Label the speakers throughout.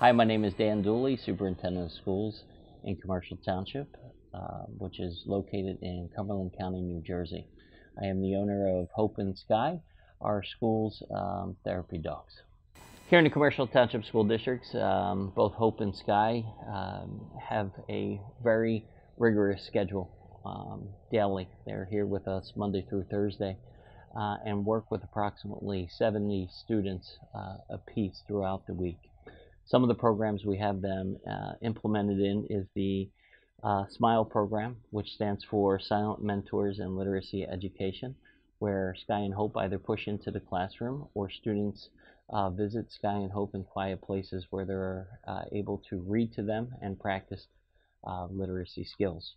Speaker 1: Hi, my name is Dan Dooley, Superintendent of Schools in Commercial Township, which is located in Cumberland County, New Jersey. I am the owner of Hope and Skye, our school's therapy dogs. Here in the Commercial Township School Districts, both Hope and Skye have a very rigorous schedule daily. They're here with us Monday through Thursday and work with approximately 70 students apiece throughout the week. Some of the programs we have them implemented in is the SMILE program, which stands for Silent Mentors in Literacy Education, where Skye and Hope either push into the classroom or students visit Skye and Hope in quiet places where they're able to read to them and practice literacy skills.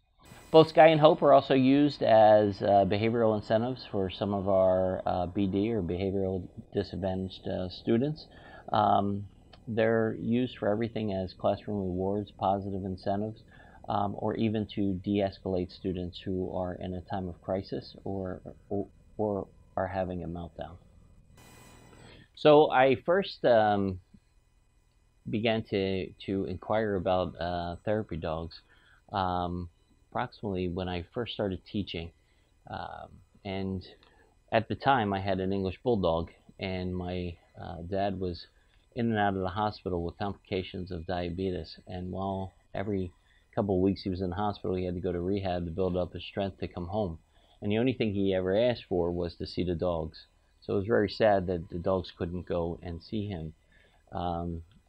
Speaker 1: Both Skye and Hope are also used as behavioral incentives for some of our BD or behavioral disadvantaged students. They're used for everything as classroom rewards, positive incentives, or even to de-escalate students who are in a time of crisis or are having a meltdown. So I first began to inquire about therapy dogs approximately when I first started teaching. And at the time I had an English Bulldog, and my dad was in and out of the hospital with complications of diabetes, and while every couple of weeks he was in the hospital, he had to go to rehab to build up his strength to come home, and the only thing he ever asked for was to see the dogs. So it was very sad that the dogs couldn't go and see him.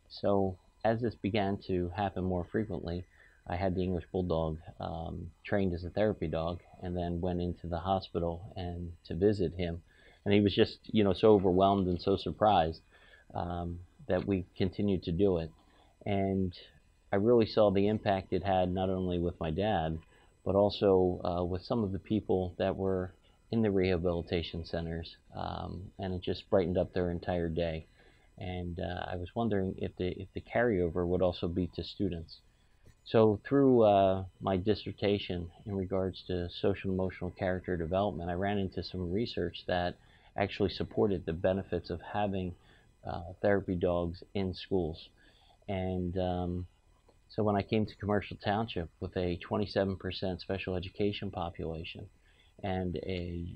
Speaker 1: So as this began to happen more frequently, I had the English Bulldog trained as a therapy dog, and then went into the hospital and to visit him, and he was just so overwhelmed and so surprised that we continued to do it. And I really saw the impact it had not only with my dad, but also with some of the people that were in the rehabilitation centers, and it just brightened up their entire day. And I was wondering if the carryover would also be to students. So through my dissertation in regards to social emotional character development, I ran into some research that actually supported the benefits of having therapy dogs in schools. And so when I came to Commercial Township with a 27% special education population and a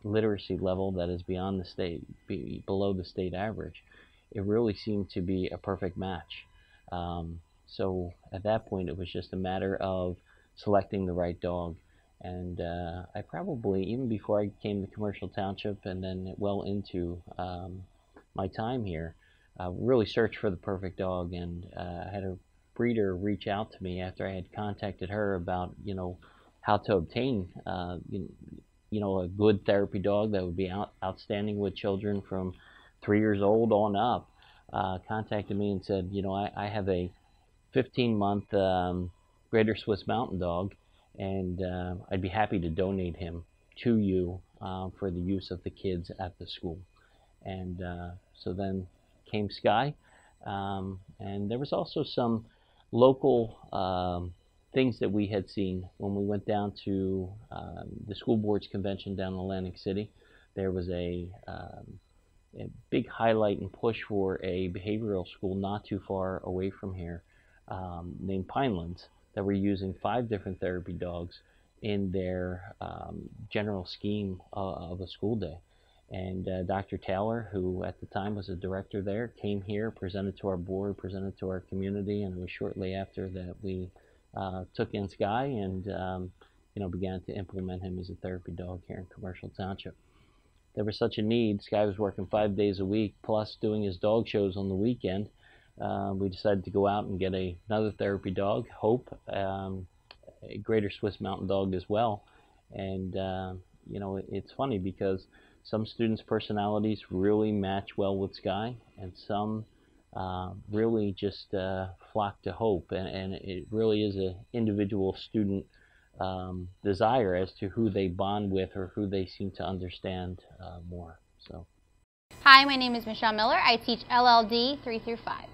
Speaker 1: literacy level that is beyond the state, below the state average, it really seemed to be a perfect match. So at that point, it was just a matter of selecting the right dog. And I probably, even before I came to Commercial Township and then well into my time here, really searched for the perfect dog, and I had a breeder reach out to me after I had contacted her about how to obtain a good therapy dog that would be outstanding with children from 3 years old on up. Contacted me and said, I have a 15-month Greater Swiss Mountain Dog, and I'd be happy to donate him to you for the use of the kids at the school. And so then came Skye, and there was also some local things that we had seen when we went down to the school board's convention down in Atlantic City. There was a big highlight and push for a behavioral school not too far away from here named Pinelands, that were using 5 different therapy dogs in their general scheme of a school day. And Dr. Taylor, who at the time was a director there, came here, presented to our board, presented to our community, and it was shortly after that we took in Skye and began to implement him as a therapy dog here in Commercial Township. There was such a need. Skye was working 5 days a week, plus doing his dog shows on the weekend. We decided to go out and get another therapy dog, Hope, a Greater Swiss Mountain Dog as well. And it's funny because some students' personalities really match well with Skye, and some really just flock to Hope, and it really is an individual student desire as to who they bond with or who they seem to understand more. So,
Speaker 2: hi, my name is Michelle Miller. I teach LLD 3 through 5.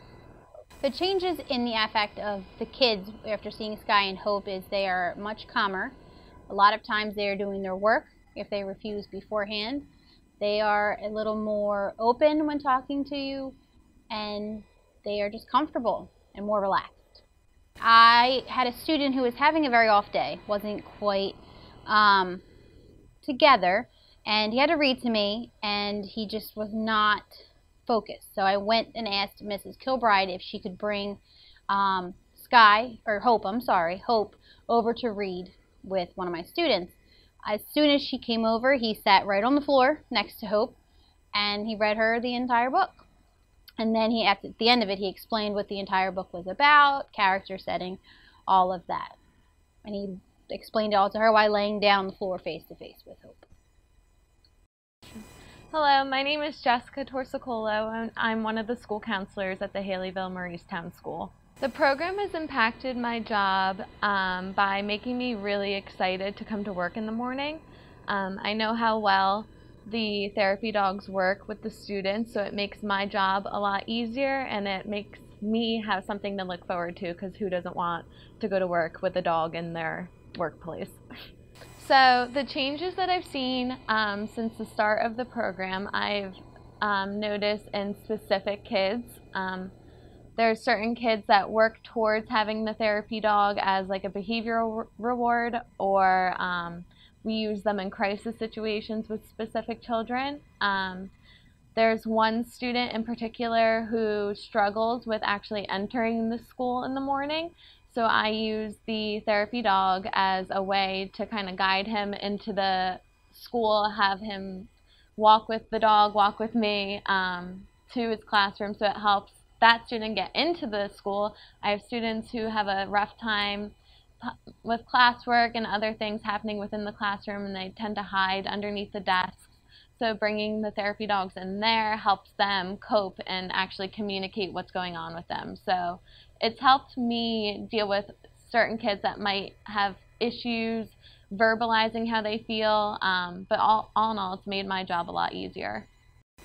Speaker 2: The changes in the affect of the kids after seeing Skye and Hope is they are much calmer. A lot of times they are doing their work if they refuse beforehand. They are a little more open when talking to you, and they are just comfortable and more relaxed. I had a student who was having a very off day, wasn't quite together, and he had to read to me, and he just was not focused. So I went and asked Mrs. Kilbride if she could bring Hope over to read with one of my students. As soon as she came over, he sat right on the floor next to Hope, and he read her the entire book. And then at the end of it, he explained what the entire book was about, character setting, all of that. And he explained it all to her while laying down on the floor face to face with Hope.
Speaker 3: Hello, my name is Jessica Torsicolo, and I'm one of the school counselors at the Haleyville-Mauristown School. The program has impacted my job by making me really excited to come to work in the morning. I know how well the therapy dogs work with the students, so it makes my job a lot easier, and it makes me have something to look forward to, because who doesn't want to go to work with a dog in their workplace? So the changes that I've seen since the start of the program, I've noticed in specific kids. There are certain kids that work towards having the therapy dog as like a behavioral reward, or we use them in crisis situations with specific children. There's one student in particular who struggles with actually entering the school in the morning. So I use the therapy dog as a way to kind of guide him into the school, have him walk with the dog, walk with me to his classroom, so it helps that student get into the school. I have students who have a rough time with classwork and other things happening within the classroom, and they tend to hide underneath the desks. So bringing the therapy dogs in there helps them cope and actually communicate what's going on with them. So it's helped me deal with certain kids that might have issues verbalizing how they feel, but all in all, it's made my job a lot easier.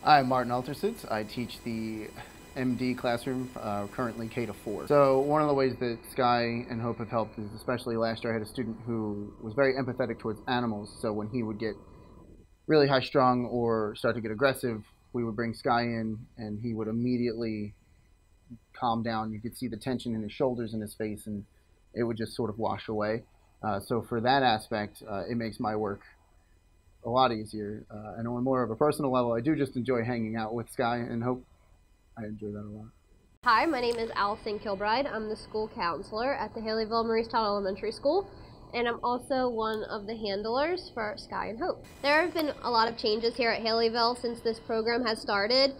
Speaker 4: I'm Martin Altersitz. I teach the MD classroom, currently K-4. So one of the ways that Skye and Hope have helped is, especially last year, I had a student who was very empathetic towards animals. So when he would get really high strung or start to get aggressive, we would bring Skye in, and he would immediately calm down. You could see the tension in his shoulders and his face, and it would just sort of wash away. So for that aspect, it makes my work a lot easier. And on more of a personal level, I do just enjoy hanging out with Skye and Hope. I enjoy that a lot.
Speaker 5: Hi, my name is Allison Kilbride. I'm the school counselor at the Haleyville-Mauristown Elementary School, and I'm also one of the handlers for Skye and Hope. There have been a lot of changes here at Haleyville since this program has started.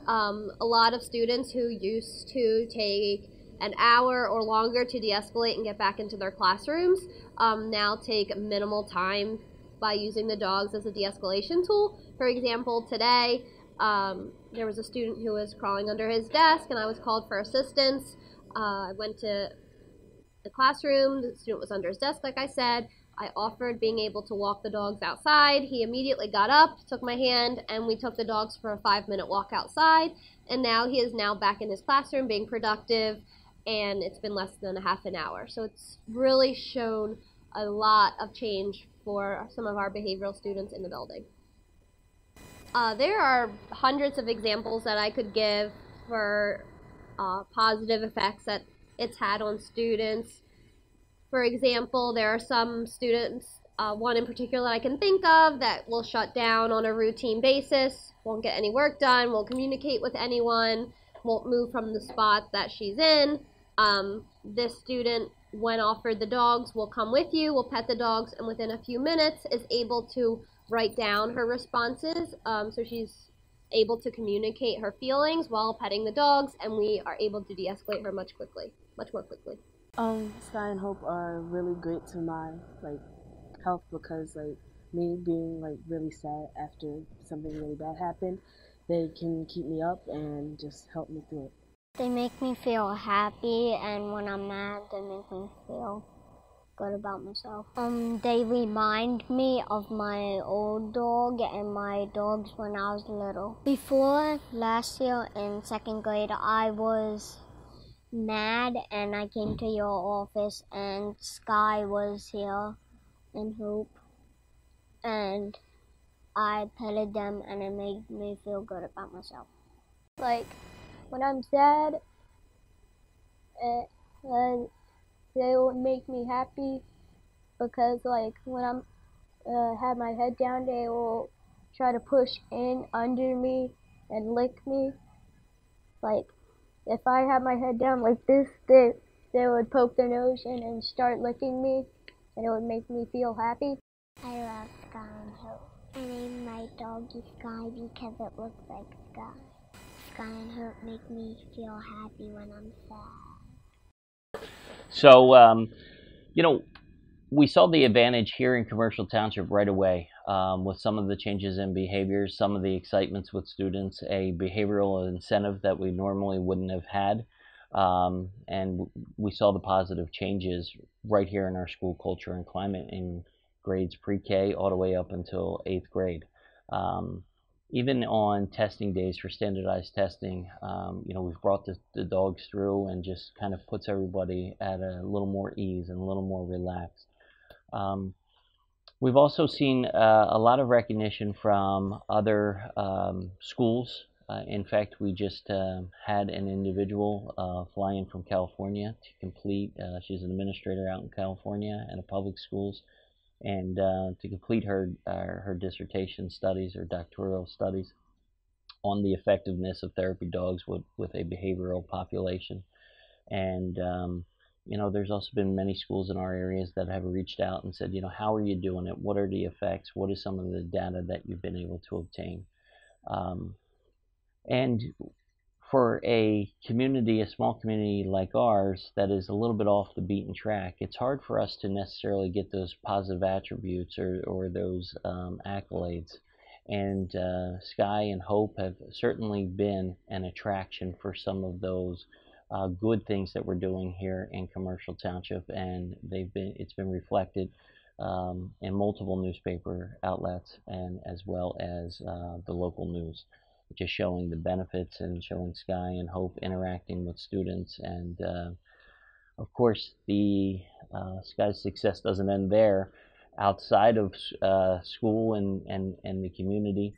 Speaker 5: A lot of students who used to take an hour or longer to de-escalate and get back into their classrooms now take minimal time by using the dogs as a de-escalation tool. For example, today, there was a student who was crawling under his desk, and I was called for assistance. I went to the classroom. The student was under his desk, like I said. I offered being able to walk the dogs outside. He immediately got up, took my hand, and we took the dogs for a 5-minute walk outside. And now he is back in his classroom being productive, and it's been less than a half an hour. So it's really shown a lot of change for some of our behavioral students in the building. There are hundreds of examples that I could give for positive effects that it's had on students. For example, there are some students, one in particular that I can think of, that will shut down on a routine basis, won't get any work done, won't communicate with anyone, won't move from the spot that she's in. This student, when offered the dogs, will come with you, will pet the dogs, and within a few minutes is able to write down her responses, so she's able to communicate her feelings while petting the dogs, and we are able to de-escalate her much more quickly.
Speaker 6: Skye and Hope are really great to my health, because me being really sad after something really bad happened, they can keep me up and just help me through it.
Speaker 7: They make me feel happy, and when I'm mad, they make me feel good about myself. They remind me of my old dog and my dogs when I was little. Before last year in 2nd grade, I was mad, and I came to your office, and Skye was here and Hope, and I petted them, and it made me feel good about myself.
Speaker 8: When I'm sad,
Speaker 7: and they will make me happy because like when I'm have my head down, they will try to push in under me and lick me. Like if I have my head down like this, they would poke their nose in and start licking me, and it would make me feel happy. I love Skye and Hope. I named my doggy Skye because it looks like Skye. Skye and Hope make me feel happy when I'm sad.
Speaker 1: So, you know, we saw the advantage here in Commercial Township right away with some of the changes in behaviors, some of the excitements with students, a behavioral incentive that we normally wouldn't have had. And we saw the positive changes right here in our school culture and climate in grades pre-K all the way up until 8th grade. Even on testing days for standardized testing, you know, we've brought the dogs through and just kind of puts everybody at a little more ease and a little more relaxed. We've also seen a lot of recognition from other schools. In fact, we just had an individual fly in from California to complete, she's an administrator out in California at a public schools, and to complete her dissertation studies or doctoral studies on the effectiveness of therapy dogs with a behavioral population. And you know, there's also been many schools in our areas that have reached out and said, you know, how are you doing it? What are the effects? What is some of the data that you've been able to obtain? And for a community, a small community like ours that is a little bit off the beaten track, it's hard for us to necessarily get those positive attributes or those accolades. And Skye and Hope have certainly been an attraction for some of those good things that we're doing here in Commercial Township, and it's been reflected in multiple newspaper outlets and as well as the local news, just showing the benefits and showing Skye and Hope interacting with students. And of course, the Skye's success doesn't end there. Outside of school and the community,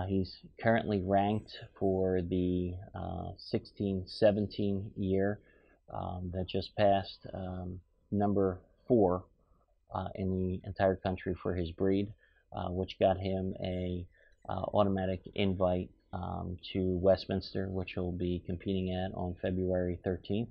Speaker 1: he's currently ranked for the 16-17 year that just passed, number 4 in the entire country for his breed, which got him a automatic invite to Westminster, which he'll be competing at on February 13th.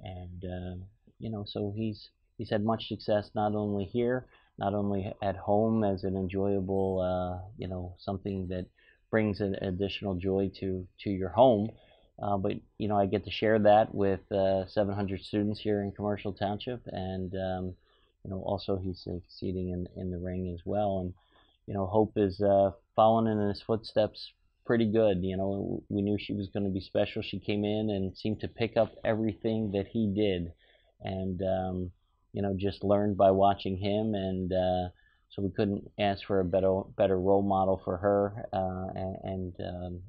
Speaker 1: And you know, so he's had much success not only here, not only at home as an enjoyable, you know, something that brings an additional joy to your home, but you know, I get to share that with 700 students here in Commercial Township, and you know, also he's succeeding in the ring as well. And you know, Hope is following in his footsteps pretty good. You know, we knew she was going to be special. She came in and seemed to pick up everything that he did, and you know, just learned by watching him. And so we couldn't ask for a better role model for her, and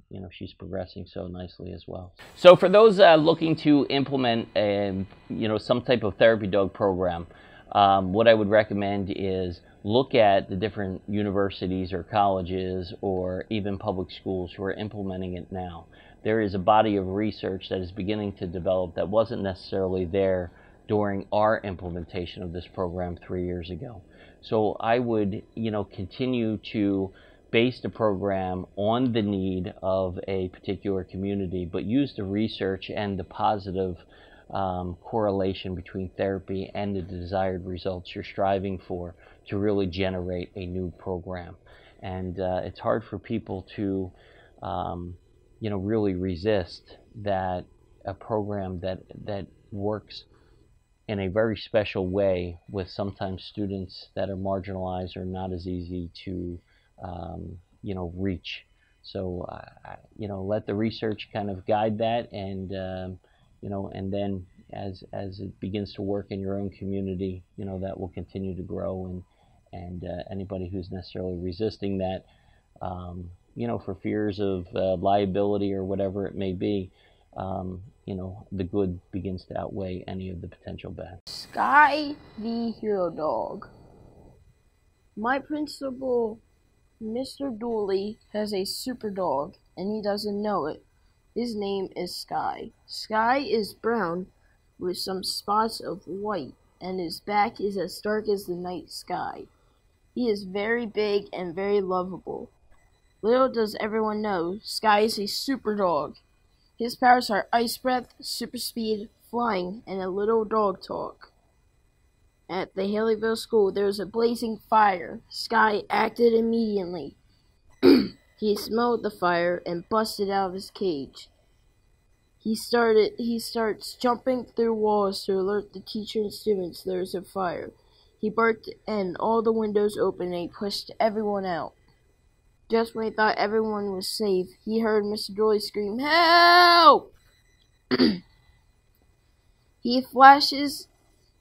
Speaker 1: you know, she's progressing so nicely as well. So for those looking to implement you know, some type of therapy dog program, what I would recommend is look at the different universities or colleges or even public schools who are implementing it now. There is a body of research that is beginning to develop that wasn't necessarily there during our implementation of this program 3 years ago. So I would, you know, continue to base the program on the need of a particular community, but use the research and the positive correlation between therapy and the desired results you're striving for to really generate a new program. And it's hard for people to, you know, really resist that a program that works in a very special way with sometimes students that are marginalized or not as easy to, you know, reach. So, you know, let the research kind of guide that, and you know, and then as it begins to work in your own community, you know, that will continue to grow, and anybody who's necessarily resisting that, you know, for fears of liability or whatever it may be, you know, the good begins to outweigh any of the potential bad.
Speaker 8: Skye the hero dog. My principal, Mr. Dooley, has a super dog, and he doesn't know it. His name is Skye. Skye is brown, with some spots of white, and his back is as dark as the night sky. He is very big and very lovable. Little does everyone know, Skye is a super dog. His powers are ice breath, super speed, flying, and a little dog talk. At the Haleyville school, there was a blazing fire. Skye acted immediately. He smelled the fire and busted out of his cage. He starts jumping through walls to alert the teacher and students there is a fire. He barked and all the windows opened and he pushed everyone out. Just when he thought everyone was safe, he heard Mr. Dooley scream, "Help!" He flashes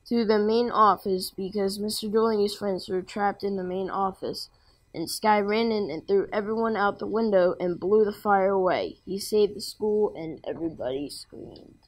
Speaker 8: to the main office because Mr. Dooley and his friends were trapped in the main office, and Skye ran in and threw everyone out the window and blew the fire away. He saved the school and everybody screamed.